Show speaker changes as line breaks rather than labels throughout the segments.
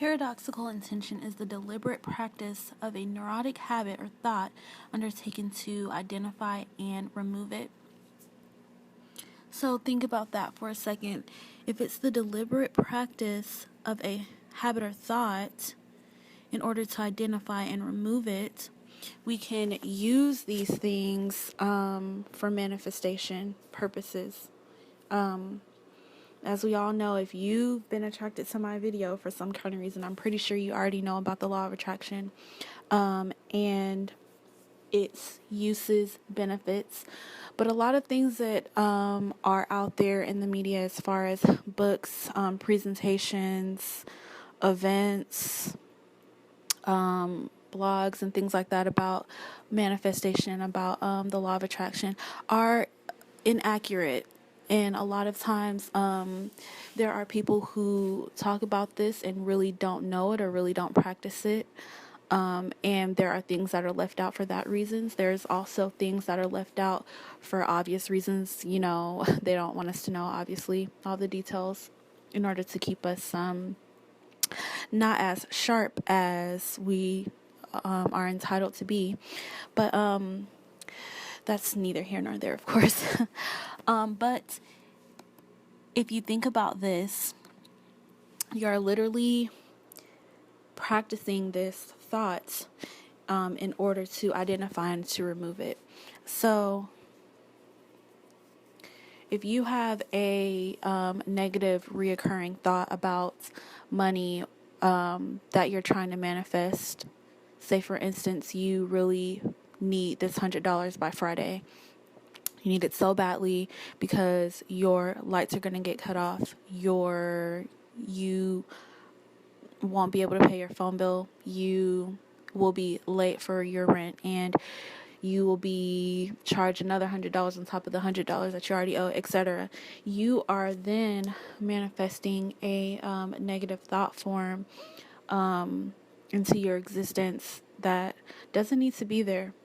Paradoxical intention is the deliberate practice of a neurotic habit or thought undertaken to identify and remove it. So think about that for a second. If it's the deliberate practice of a habit or thought in order to identify and remove it, we can use these things for manifestation purposes. As we all know, if you've been attracted to my video for some kind of reason, I'm pretty sure you already know about the law of attraction and its uses, benefits. But a lot of things that are out there in the media as far as books, presentations, events, blogs and things like that about manifestation, about the law of attraction are inaccurate. And a lot of times there are people who talk about this and really don't know it or really don't practice it. And there are things that are left out for that reasons. There's also things that are left out for obvious reasons. You know, they don't want us to know, obviously, all the details in order to keep us not as sharp as we are entitled to be. But that's neither here nor there, of course. But if you think about this, you're literally practicing this thought in order to identify and to remove it. So if you have a negative reoccurring thought about money that you're trying to manifest, say for instance, you really need this $100 by Friday. You need it so badly because your lights are going to get cut off. You won't be able to pay your phone bill. You will be late for your rent, and you will be charged another $100 on top of the $100 that you already owe, etc. You are then manifesting a negative thought form into your existence that doesn't need to be there.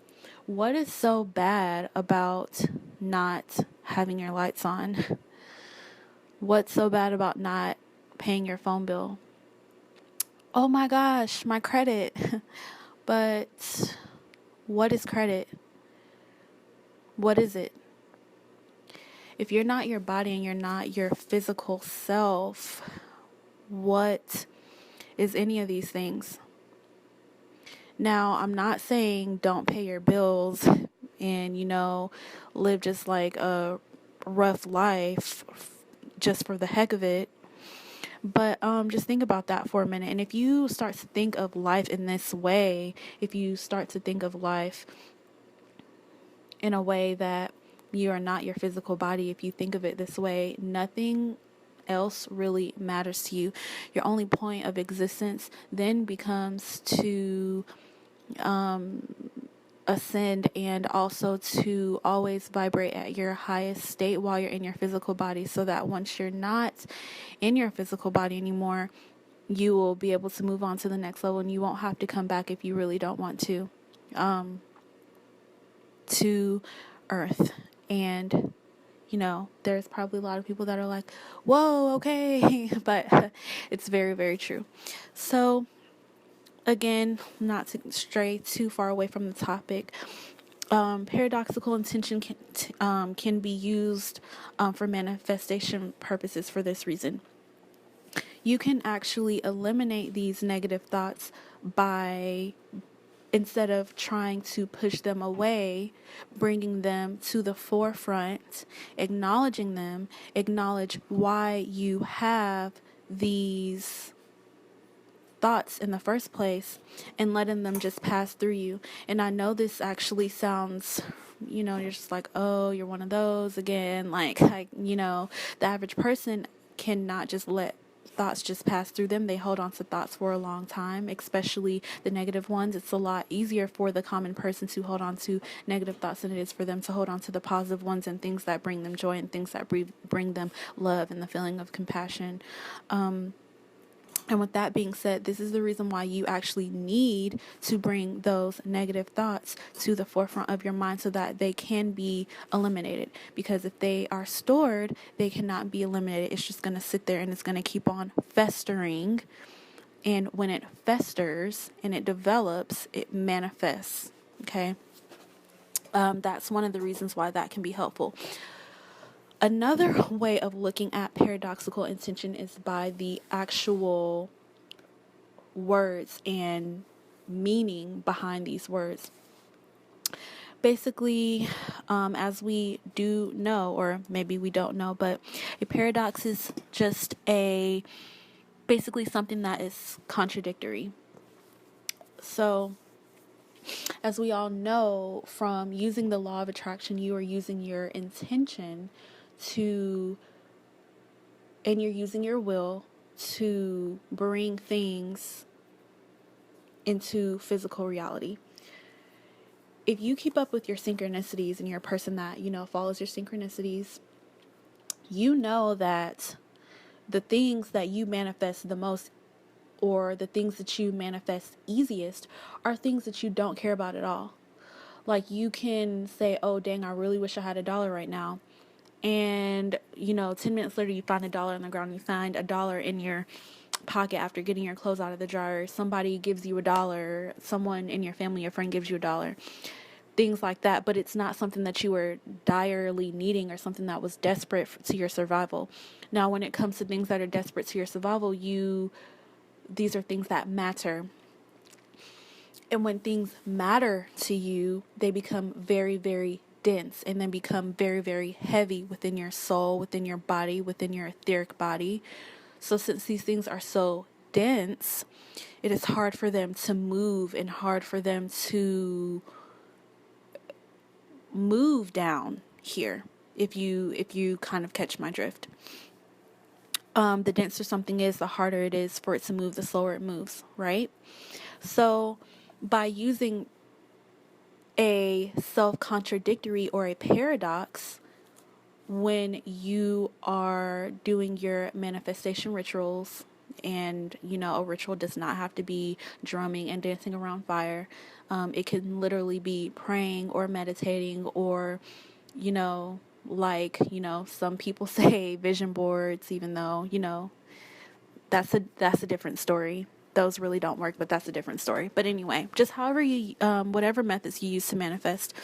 What is so bad about not having your lights on? What's so bad about not paying your phone bill? Oh my gosh, my credit. But what is credit? What is it? If you're not your body and you're not your physical self, what is any of these things? Now, I'm not saying don't pay your bills and, live just like a rough life just for the heck of it. But just think about that for a minute. And if you start to think of life in this way, if you start to think of life in a way that you are not your physical body, if you think of it this way, nothing else really matters to you. Your only point of existence then becomes to ascend and also to always vibrate at your highest state while you're in your physical body, so that once you're not in your physical body anymore, you will be able to move on to the next level, and you won't have to come back if you really don't want to Earth. And there's probably a lot of people that are like, whoa, okay, but it's very, very true. So again, not to stray too far away from the topic, paradoxical intention can be used for manifestation purposes for this reason. You can actually eliminate these negative thoughts by, instead of trying to push them away, bringing them to the forefront, acknowledging them, acknowledge why you have these thoughts in the first place, and letting them just pass through you. And I know this actually sounds, you're just like, oh, you're one of those again. Like, the average person cannot just let thoughts just pass through them. They hold on to thoughts for a long time, especially the negative ones. It's a lot easier for the common person to hold on to negative thoughts than it is for them to hold on to the positive ones and things that bring them joy and things that bring them love and the feeling of compassion. And with that being said, this is the reason why you actually need to bring those negative thoughts to the forefront of your mind so that they can be eliminated. Because if they are stored, they cannot be eliminated. It's just going to sit there and it's going to keep on festering And when it festers and it develops, it manifests. Okay. That's one of the reasons why that can be helpful. Another way of looking at paradoxical intention is by the actual words and meaning behind these words. Basically, as we do know, or maybe we don't know, but a paradox is just basically something that is contradictory. So, as we all know, from using the law of attraction, you are using your intention and you're using your will to bring things into physical reality. If you keep up with your synchronicities and you're a person that, follows your synchronicities, you know that the things that you manifest the most, or the things that you manifest easiest, are things that you don't care about at all. Like, you can say, oh, dang, I really wish I had $1 right now. And, 10 minutes later, you find $1 on the ground. You find $1 in your pocket after getting your clothes out of the dryer. Somebody gives you $1. Someone in your family or friend gives you $1. Things like that. But it's not something that you were direly needing or something that was desperate to your survival. Now, when it comes to things that are desperate to your survival, these are things that matter. And when things matter to you, they become very, very dense, and then become very, very heavy within your soul, within your body, within your etheric body. So since these things are so dense, it is hard for them to move and hard for them to move down here, if you kind of catch my drift. The denser something is, the harder it is for it to move, the slower it moves, right? So by using a self-contradictory or a paradox when you are doing your manifestation rituals, and a ritual does not have to be drumming and dancing around fire. It can literally be praying or meditating, or some people say vision boards, even though that's a different story. Those really don't work, but that's a different story. But anyway, just however whatever methods you use to manifest,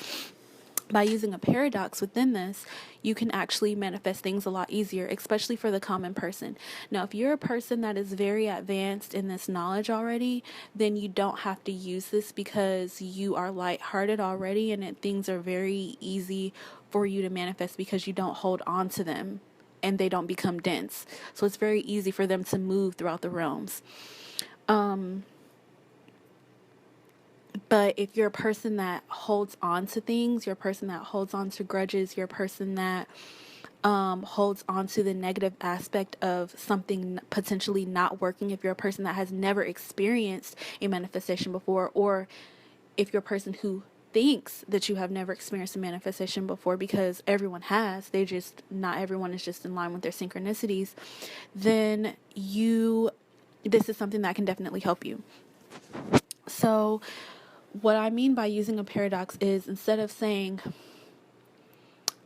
by using a paradox within this, you can actually manifest things a lot easier, especially for the common person. Now, if you're a person that is very advanced in this knowledge already, then you don't have to use this, because you are lighthearted already, and things are very easy for you to manifest because you don't hold on to them and they don't become dense. So it's very easy for them to move throughout the realms. But if you're a person that holds on to things, you're a person that holds on to grudges, you're a person that holds on to the negative aspect of something potentially not working, if you're a person that has never experienced a manifestation before, or if you're a person who thinks that you have never experienced a manifestation before, because everyone has, not everyone is just in line with their synchronicities, then this is something that can definitely help you. So what I mean by using a paradox is, instead of saying,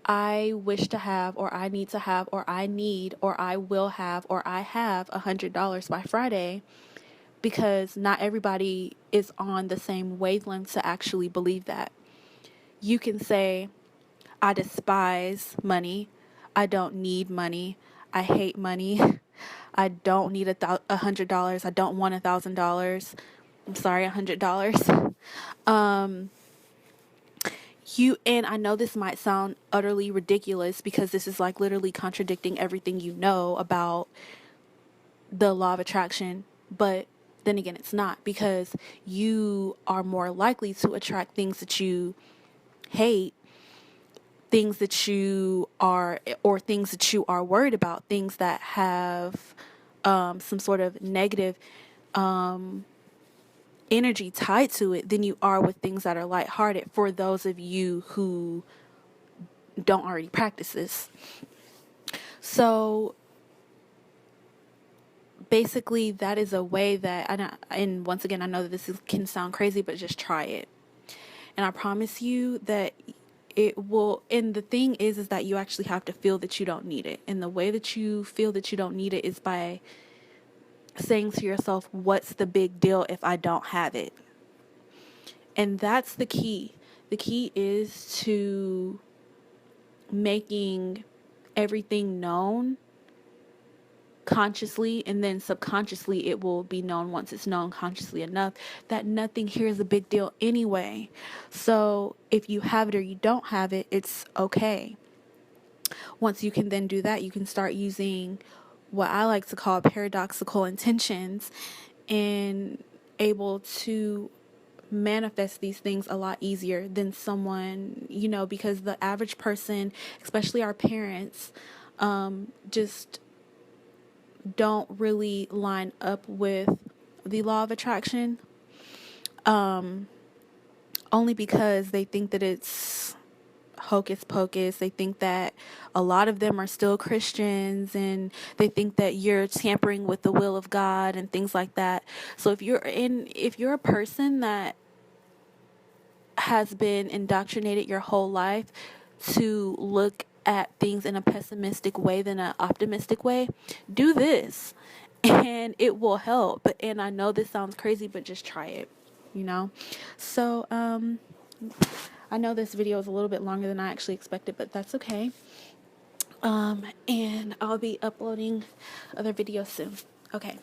I wish to have, or I need to have, or I need, or I will have, or I have $100 by Friday, because not everybody is on the same wavelength to actually believe that. You can say, I despise money. I don't need money. I hate money. I don't need $100. I don't want $1,000. I'm sorry, $100. And I know this might sound utterly ridiculous, because this is like literally contradicting everything you know about the law of attraction, but then again, it's not, because you are more likely to attract things that you hate, things that you are worried about, things that have some sort of negative energy tied to it, than you are with things that are lighthearted, for those of you who don't already practice this. So basically, that is a way that, and once again, I know that this can sound crazy, but just try it. And I promise you that it will. And the thing is that you actually have to feel that you don't need it. And the way that you feel that you don't need it is by saying to yourself, what's the big deal if I don't have it? And that's the key. The key is to making everything known consciously, and then subconsciously it will be known once it's known consciously enough that nothing here is a big deal anyway. So if you have it or you don't have it, it's okay. Once you can then do that, you can start using what I like to call paradoxical intentions, and able to manifest these things a lot easier than someone, because the average person, especially our parents, just don't really line up with the law of attraction, only because they think that it's hocus pocus. They think that a lot of them are still Christians, and they think that you're tampering with the will of God and things like that. So if you're a person that has been indoctrinated your whole life to look at things in a pessimistic way than an optimistic way, do this and it will help. And I know this sounds crazy, but just try it, So, I know this video is a little bit longer than I actually expected, but that's okay. And I'll be uploading other videos soon. Okay.